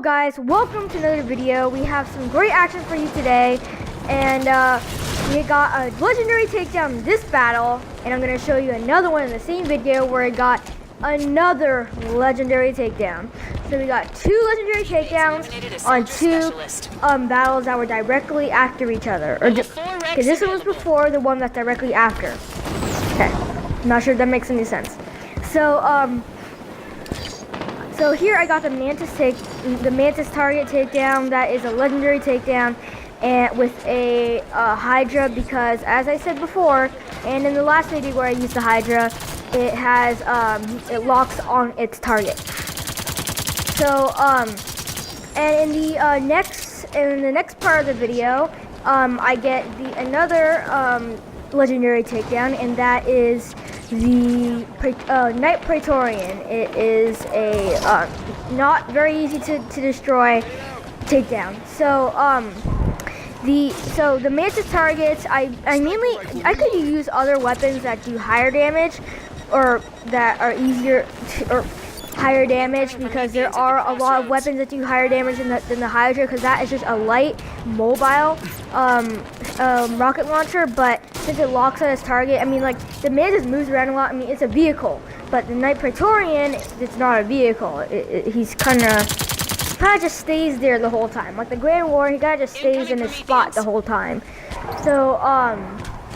guys, welcome to another video. We have some great action for you today, and we got a legendary takedown in this battle, and I'm going to show you another one in the same video where I got another legendary takedown. So we got two legendary takedowns on two battles that were directly after each other. Okay, this one was before the one that's directly after. Okay, I'm not sure if that makes any sense. So here I got the Mantis target takedown. That is a legendary takedown, and with a Hydra, because as I said before, and in the last video where I used the Hydra, it has it locks on its target. So and in the next part of the video, I get another legendary takedown, and that is the Knight Praetorian. It is a not very easy to destroy takedown. So the Mantis targets, I could use other weapons that do higher damage, or that are easier or higher damage, because there are a lot of weapons that do higher damage than the Hydra, because that is just a light mobile rocket launcher. But since it locks on its target, I mean, like, the Mantis moves around a lot. I mean, it's a vehicle, but the Knight Praetorian, it's not a vehicle. He's kind of just stays there the whole time. Like the Grand War, he kind of just stays in his spot the whole time. So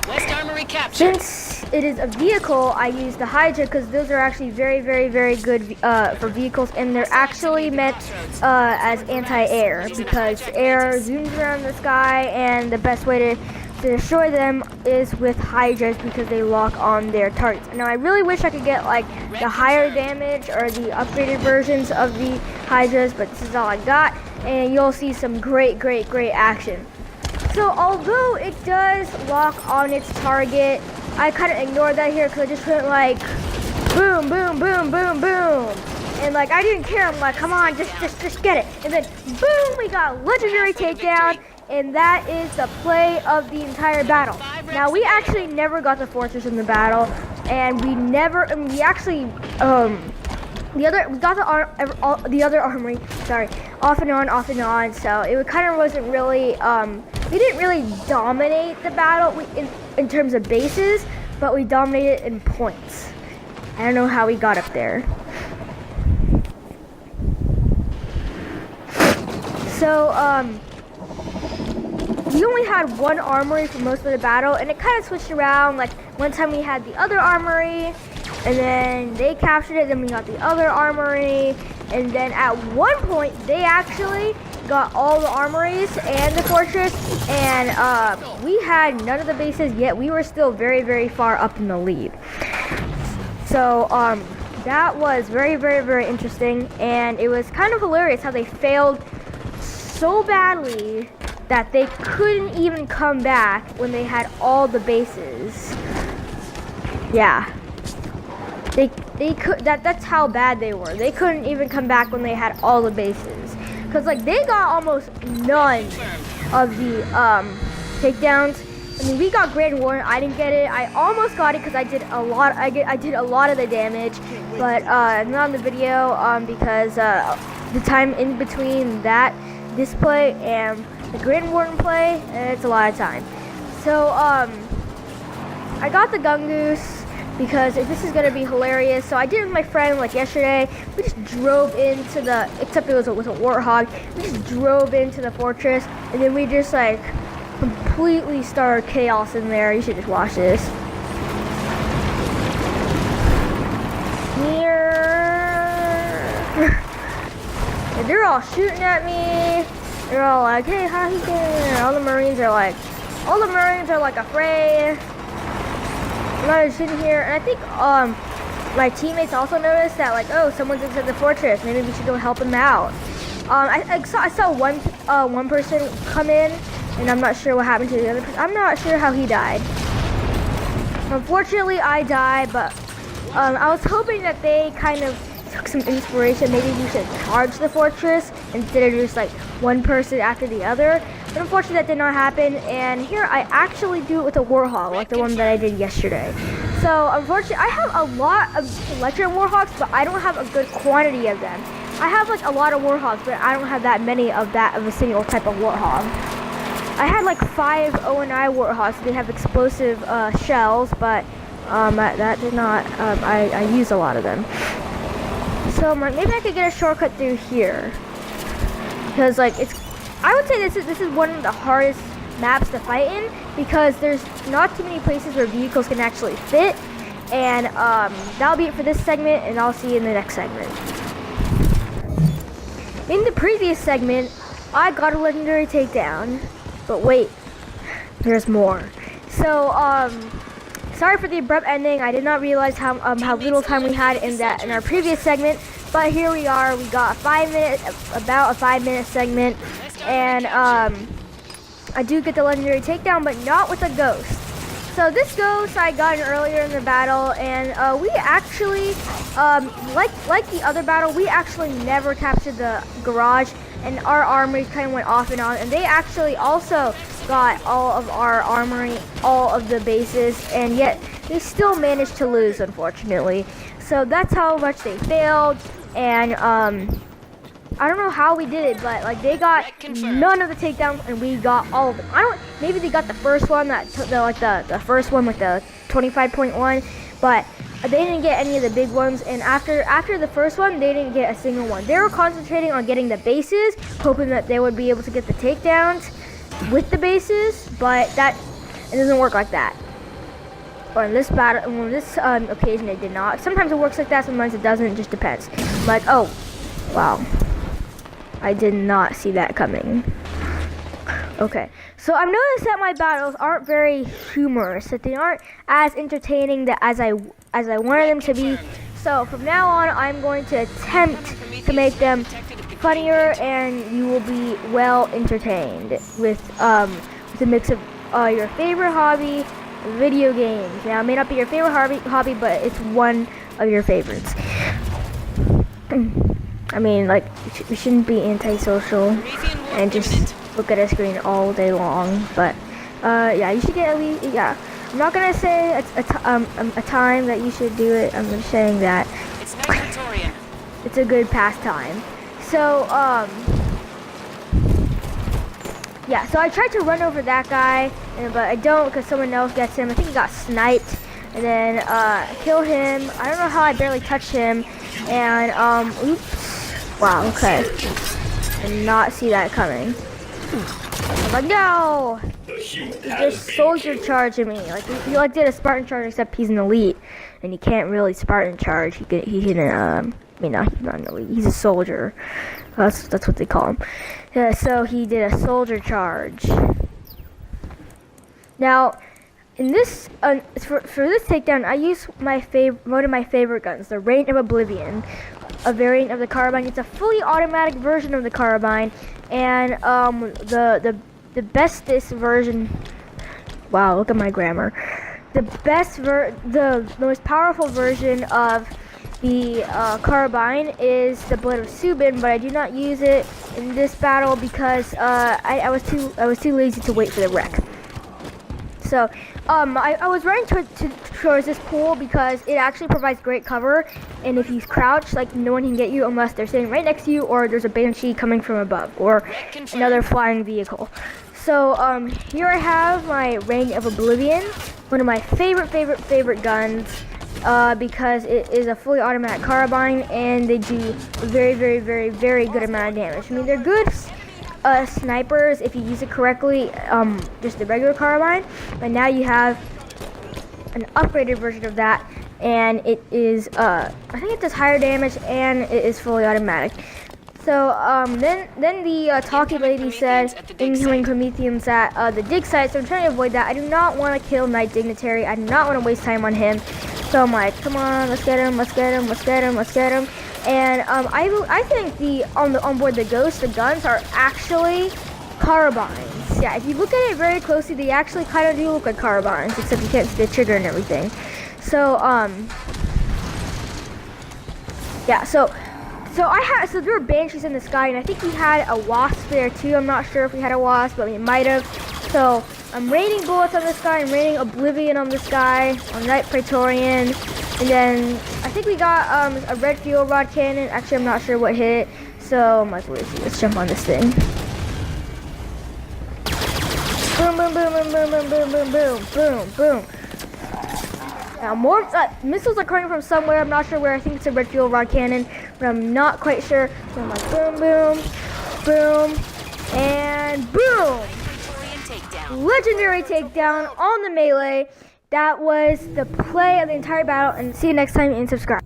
West Armory captured. Since it is a vehicle, I use the Hydra, because those are actually very good for vehicles, and they're actually meant as anti-air, because air zooms around the sky, and the best way to destroy them is with Hydras, because they lock on their targets. Now I really wish I could get like the higher damage or the upgraded versions of the Hydras, but this is all I got, and you'll see some great action. So although it does lock on its target, I kind of ignored that here, because I just went like boom, and like I didn't care. I'm like, come on, just get it. And then boom, we got legendary takedown, and that is the play of the entire battle. Now we actually never got the fortress in the battle, and we actually we got the other armory, sorry, off and on. So it kind of wasn't really we didn't really dominate the battle in terms of bases, but we dominated in points. I don't know how we got up there. So we only had one armory for most of the battle, and it kind of switched around. Like one time we had the other armory, and then they captured it, then we got the other armory, and then at one point they actually got all the armories and the fortress, and we had none of the bases yet. We were still very far up in the lead. So that was very interesting, and it was kind of hilarious how they failed so badly that they couldn't even come back when they had all the bases. Yeah. They could, that's how bad they were. They couldn't even come back when they had all the bases, because like they got almost none of the takedowns. I mean, we got Grand War. I didn't get it. I almost got it because I did a lot. I did a lot of the damage, but not on the video because the time in between this play and the Grand Warden play, it's a lot of time. So I got the Gungoose, because if this is gonna be hilarious. So I did it with my friend like yesterday. We just drove into except it was with a Warthog. We just drove into the fortress, and then we just like completely started chaos in there. You should just watch this. Here, and they're all shooting at me. They're all like, "Hey, how you doing?" All the Marines are like afraid. I'm just sitting here, and I think my teammates also noticed that, like, oh, someone's inside the fortress. Maybe we should go help them out. I saw one person come in, and I'm not sure what happened to the other person. I'm not sure how he died. Unfortunately, I died, but I was hoping that they kind of took some inspiration. Maybe we should charge the fortress instead of just like one person after the other. But unfortunately that did not happen, and here I actually do it with a Warthog, like the one that I did yesterday. So unfortunately I have a lot of Electro Warthogs, but I don't have a good quantity of them. I have like a lot of warthogs, but I don't have that many of a single type of warthog. I had like 5 O&I warthogs. They have explosive shells, but that did not. I used a lot of them. So maybe I could get a shortcut through here, because like I would say this is one of the hardest maps to fight in, because there's not too many places where vehicles can actually fit. And that'll be it for this segment, and I'll see you in the next segment. In the previous segment, I got a legendary takedown, but wait, there's more. So sorry for the abrupt ending. I did not realize how little time we had in our previous segment, but here we are. We got about a 5-minute segment, and I do get the legendary takedown, but not with a ghost. So this ghost I got earlier in the battle, and we actually, like the other battle, we actually never captured the garage, and our armory kind of went off and on, and they actually also got all of our armory, all of the bases, and yet they still managed to lose, unfortunately. So that's how much they failed, and I don't know how we did it, but like they got none of the takedowns and we got all of them. Maybe they got the first one, the first one with the 25.1, but they didn't get any of the big ones. And after the first one, they didn't get a single one. They were concentrating on getting the bases, hoping that they would be able to get the takedowns with the bases, but it doesn't work like that. On this occasion, it did not. Sometimes it works like that, sometimes it doesn't. It just depends. Like, oh, wow. I did not see that coming. Okay, so I've noticed that my battles aren't very humorous, that they aren't as entertaining as I wanted them to be. So from now on, I'm going to attempt to make them funnier, and you will be well entertained with a mix of your favorite hobby, video games. Now, it may not be your favorite hobby, but it's one of your favorites. I mean, like, we shouldn't be antisocial and just look at a screen all day long. But yeah, you should get at least, yeah. I'm not gonna say a time that you should do it. I'm just saying that it's a good pastime. So yeah. So I tried to run over that guy, but I don't, because someone else gets him. I think he got sniped, and then kill him. I don't know how I barely touched him, and oops. Wow, okay. Did not see that coming. I was like, no! He just soldier charging me. Like, he like did a Spartan charge, except he's an elite, and he can't really Spartan charge. He can he's not an elite. He's a soldier. That's what they call him. Yeah, so he did a soldier charge. Now, in this for this takedown, I use one of my favorite guns, the Reign of Oblivion, a variant of the carbine. It's a fully automatic version of the carbine, and the bestest version. Wow, look at my grammar. The most powerful version of the carbine is the Blood of Subin, but I do not use it in this battle because I was too lazy to wait for the wreck. So I was running towards this pool because it actually provides great cover, and if you crouch, like, no one can get you unless they're sitting right next to you, or there's a banshee coming from above, or another flying vehicle. So here I have my Reign of Oblivion, one of my favorite guns, because it is a fully automatic carbine, and they do a very good amount of damage. I mean, they're good snipers if you use it correctly, just the regular carbine, but now you have an upgraded version of that, and it is I think it does higher damage, and it is fully automatic. So then the talkie lady said incoming Prometheans at the dig site, so I'm trying to avoid that. I do not want to kill Knight Dignitary. I do not want to waste time on him. So I'm like, come on, let's get him. And I think on board the Ghost, the guns are actually carbines. Yeah, if you look at it very closely, they actually kind of do look like carbines, except you can't see the trigger and everything. So yeah, so there were banshees in the sky, and I think we had a wasp there too. I'm not sure if we had a wasp, but we might have. So I'm raining bullets on this guy. I'm raining Oblivion on this guy, on Knight Praetorian. And then I think we got a red fuel rod cannon. Actually, I'm not sure what hit it, so might as well see. Let's jump on this thing. Boom, boom, boom, boom, boom, boom, boom, boom, boom, boom, boom. Now more missiles are coming from somewhere. I'm not sure where. I think it's a red fuel rod cannon, but I'm not quite sure. So I'm like boom, boom, boom, and boom. Victorian takedown. Legendary takedown on the melee. That was the play of the entire battle, and see you next time and subscribe.